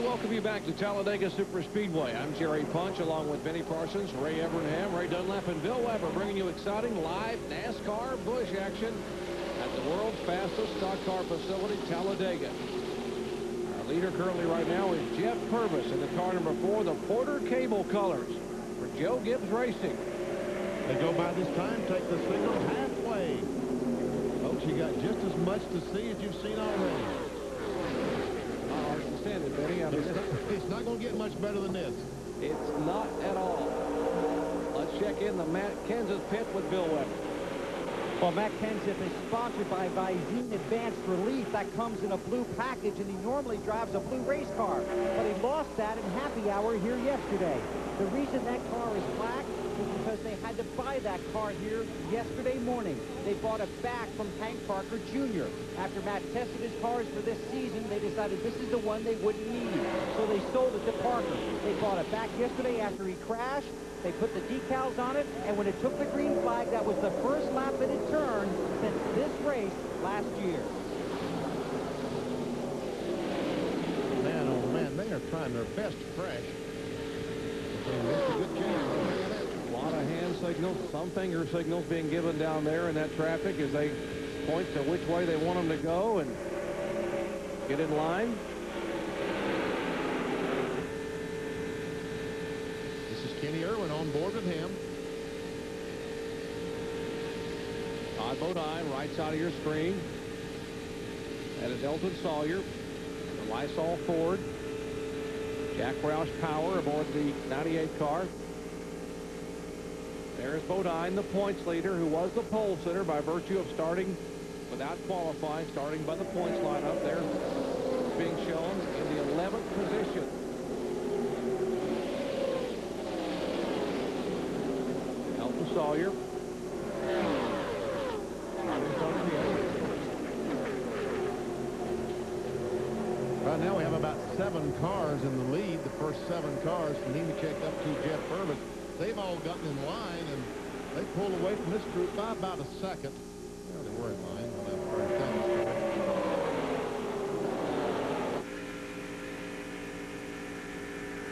welcome you back to Talladega Superspeedway. I'm Jerry Punch along with Benny Parsons, Ray Evernham, Ray Dunlap, and Bill Weber, bringing you exciting live NASCAR Busch action at the world's fastest stock car facility, Talladega. Our leader currently right now is Jeff Purvis in the car number 4, the Porter Cable colors for Joe Gibbs Racing. They go by this time, take the signal halfway. Folks, you got just as much to see as you've seen already. It, Benny. I mean, it's not going to get much better than this. It's not at all. Let's check in the Matt Kenseth pit with Bill Weber. Well, Matt Kenseth is sponsored by Visine Advanced Relief. That comes in a blue package, and he normally drives a blue race car. But he lost that in happy hour here yesterday. The reason that car is black is because they had to buy that car here yesterday morning. They bought it back from Hank Parker Jr. After Matt tested his cars for this season, they decided this is the one they wouldn't need. So they sold it to Parker. They bought it back yesterday after he crashed. They put the decals on it, and when it took the green flag, that was the first lap it had turned since this race last year. Man, oh man, they are trying their best to crash. They missed a good chance. A lot of hand signals, some finger signals being given down there in that traffic as they point to which way they want them to go and get in line. This is Kenny Irwin on board with him. Todd Bodine, right side of your screen. That is Elton Sawyer, the Lysol Ford. Jack Roush Power aboard the 98 car. There's Bodine, the points leader, who was the pole sitter by virtue of starting without qualifying, starting by the points lineup there, being shown in the 11th position. Elton Sawyer. Right now we have about 7 cars in the lead. The first 7 cars from Nemechek up to Jeff Purvis. They've all gotten in line, and they pulled away from this group by about a second. Well, they were in line on that first time.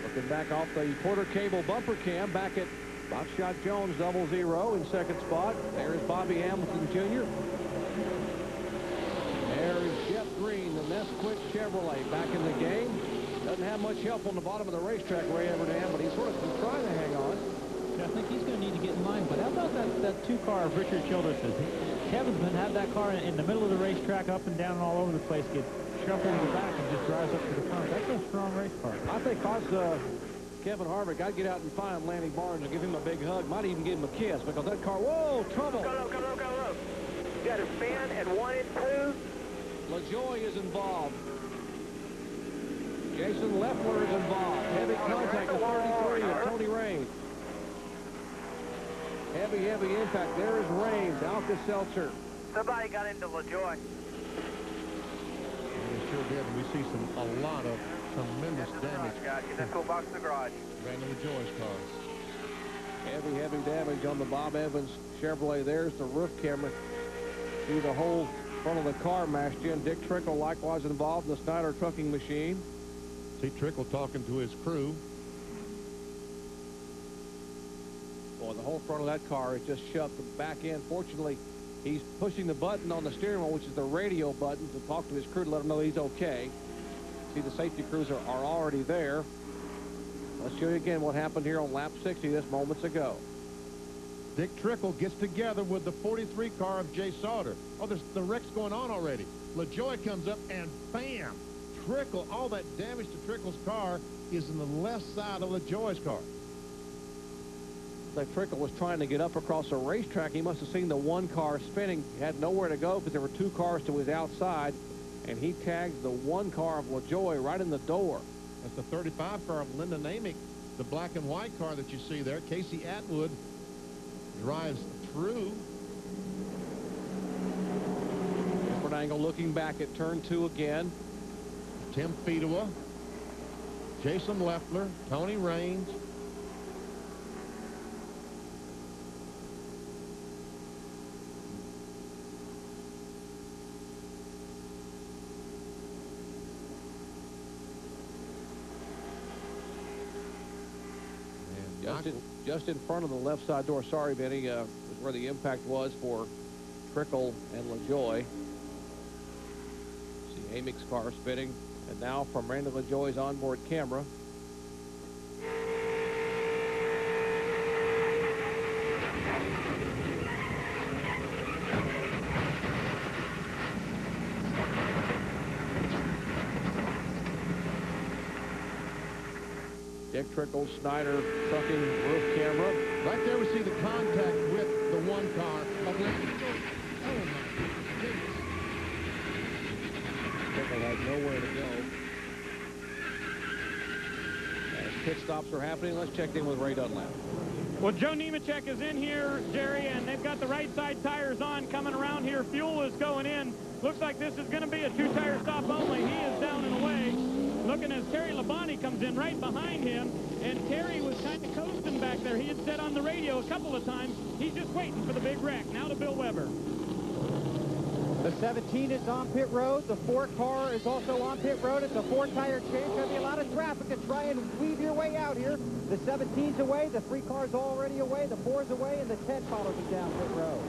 Looking back off the Porter Cable bumper cam, back at Buckshot Jones 00 in second spot. There's Bobby Hamilton Jr. There's Jeff Green, the Nesquik Chevrolet, back in the game. Doesn't have much help on the bottom of the racetrack, Ray Evernham, but he's sort of trying to hang on. I think he's going to need to get in line. But how about that 2-car of Richard Childress's? Kevin's been had that car in the middle of the racetrack, up and down and all over the place, gets shuffled in the back and just drives up to the front. That's a strong race car. I think Kevin Harvick, I'd get out and find Lanny Barnes and give him a big hug. Might even give him a kiss, because that car, whoa, trouble. Go low. You got a spin at 1 and 2. LaJoie is involved. Jason Leffler is involved. Heavy contact with 33 of Tony Raines. Heavy impact. There is Raines. Alka-Seltzer. Somebody got into LaJoie. They sure did. We see a lot of tremendous damage. Let's go box the garage. Ran into LaJoie's car. Heavy damage on the Bob Evans Chevrolet. There's the roof camera. See the whole front of the car mashed in. Dick Trickle likewise involved in the Snyder trucking machine. See Trickle talking to his crew. Boy, the whole front of that car is just shoved the back end. Fortunately, he's pushing the button on the steering wheel, which is the radio button, to talk to his crew to let him know he's okay. See, the safety crews are already there. Let's show you again what happened here on lap 60 just moments ago. Dick Trickle gets together with the 43 car of Jay Sauter. Oh, the wreck's going on already. LaJoie comes up and bam! Trickle, all that damage to Trickle's car is in the left side of LaJoie's car. That Trickle was trying to get up across the racetrack. He must have seen the one car spinning. He had nowhere to go because there were 2 cars to his outside, and he tagged the one car of LaJoie right in the door. That's the 35 car of Linda Namick, the black and white car that you see there. Casey Atwood drives through. Different angle looking back at turn 2 again. Tim Fedewa, Jason Leffler, Tony Raines. just in front of the left side door. Sorry, Benny, is where the impact was for Trickle and LaJoy. See Amick's car spinning, and now from Randy LaJoy's onboard camera. Dick Trickle, Snyder, trucking roof camera. Right there we see the contact with the one car. Oh, my goodness. Trickle had nowhere to go. As pit stops are happening, let's check in with Ray Dunlap. Well, Joe Nemechek is in here, Jerry, and they've got the right side tires on coming around here. Fuel is going in. Looks like this is going to be a two-tire stop only. He is down and away. Looking as Terry Labonte comes in right behind him, and Terry was kind of coasting back there. He had said on the radio a couple of times, he's just waiting for the big wreck. Now to Bill Weber. The 17 is on pit road. The 4 car is also on pit road. It's a 4-tire change. Going to be a lot of traffic to try and weave your way out here. The 17's away. The 3 cars already away. The 4's away, and the 10 follows him down pit road.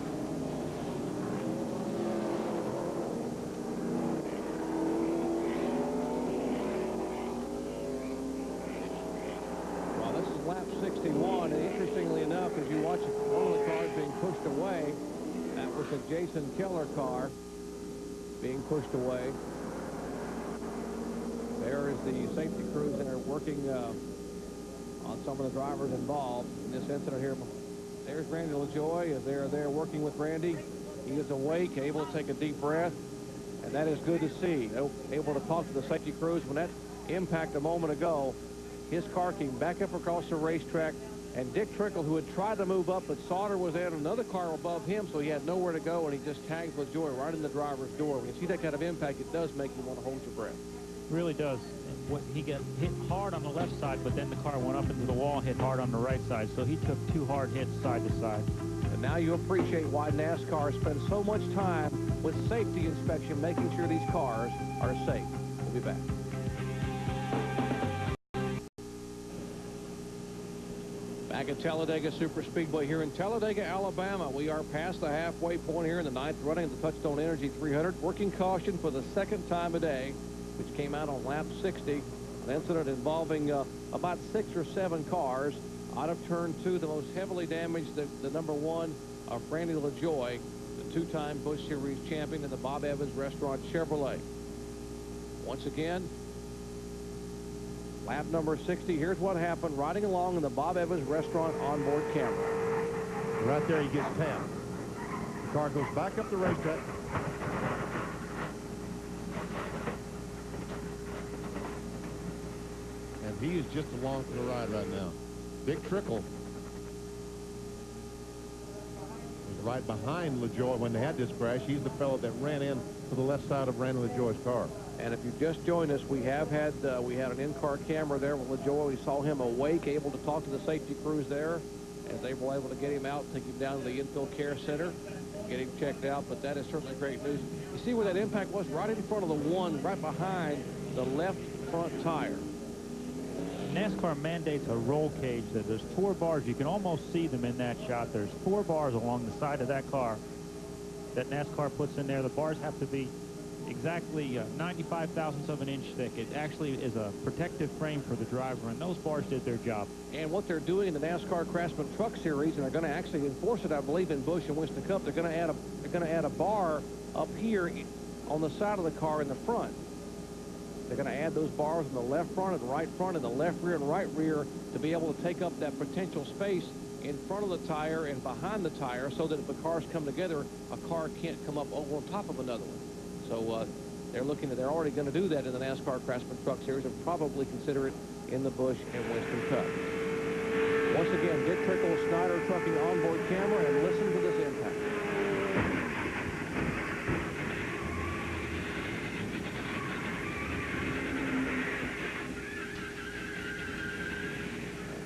Lap 61, and interestingly enough, as you watch one of the cars being pushed away, that was a Jason Keller car being pushed away. There is the safety crews that are working on some of the drivers involved in this incident here. There's Randy LaJoy as they're there working with Randy. He is awake, able to take a deep breath, and that is good to see. Able to talk to the safety crews. When that impact a moment ago, his car came back up across the racetrack, and Dick Trickle, who had tried to move up, but Sauter was there, another car above him, so he had nowhere to go, and he just tags LaJoy right in the driver's door. When you see that kind of impact, it does make you want to hold your breath. Really does. And he got hit hard on the left side, but then the car went up into the wall and hit hard on the right side, so he took 2 hard hits side to side. And now you appreciate why NASCAR spends so much time with safety inspection, making sure these cars are safe. We'll be back. Back at Talladega Superspeedway here in Talladega, Alabama. We are past the halfway point here in the 9th running of the Touchstone Energy 300. Working caution for the 2nd time a day, which came out on lap 60. An incident involving about 6 or 7 cars out of turn 2. The most heavily damaged, the number 1 of Randy LaJoy, the 2-time Busch Series champion in the Bob Evans Restaurant Chevrolet. Once again, lap number 60. Here's what happened riding along in the Bob Evans Restaurant onboard camera. Right there he gets tapped. The car goes back up the racetrack. And he is just along for the ride right now. Dick Trickle was right behind LaJoy when they had this crash. He's the fellow that ran in to the left side of Randy LaJoy's car. And if you just joined us, we have had we had an in-car camera there with LaJoy. We saw him awake, able to talk to the safety crews there, as they were able to get him out, take him down to the infill care center, get him checked out. But that is certainly great news. You see where that impact was? Right in front of the one, right behind the left front tire. NASCAR mandates a roll cage. There's 4 bars. You can almost see them in that shot. There's 4 bars along the side of that car that NASCAR puts in there. The bars have to be exactly 95 thousandths of an inch thick. It actually is a protective frame for the driver, and those bars did their job. And what they're doing in the NASCAR Craftsman Truck Series, and they're going to actually enforce it, I believe, in Busch and Winston Cup. They're going to add a bar up here on the side of the car in the front. They're going to add those bars in the left front and the right front and the left rear and right rear to be able to take up that potential space in front of the tire and behind the tire, so that if the cars come together, a car can't come up over on top of another one. So they're already going to do that in the NASCAR Craftsman Truck Series, and probably consider it in the Busch and Winston Cup. Once again, Dick Trickle, Snyder trucking onboard camera, and listen to this impact.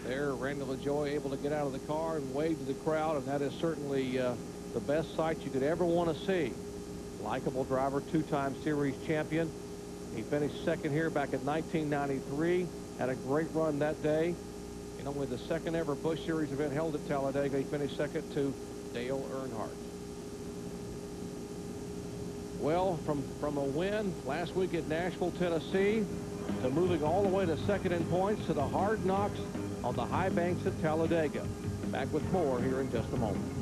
There, Randy LaJoy able to get out of the car and wave to the crowd, and that is certainly the best sight you could ever want to see. Likeable driver, 2-time series champion. He finished 2nd here back in 1993. Had a great run that day. in only the second ever Busch Series event held at Talladega. He finished second to Dale Earnhardt. Well, from a win last week at Nashville, Tennessee, to moving all the way to second in points to the hard knocks on the high banks at Talladega. Back with more here in just a moment.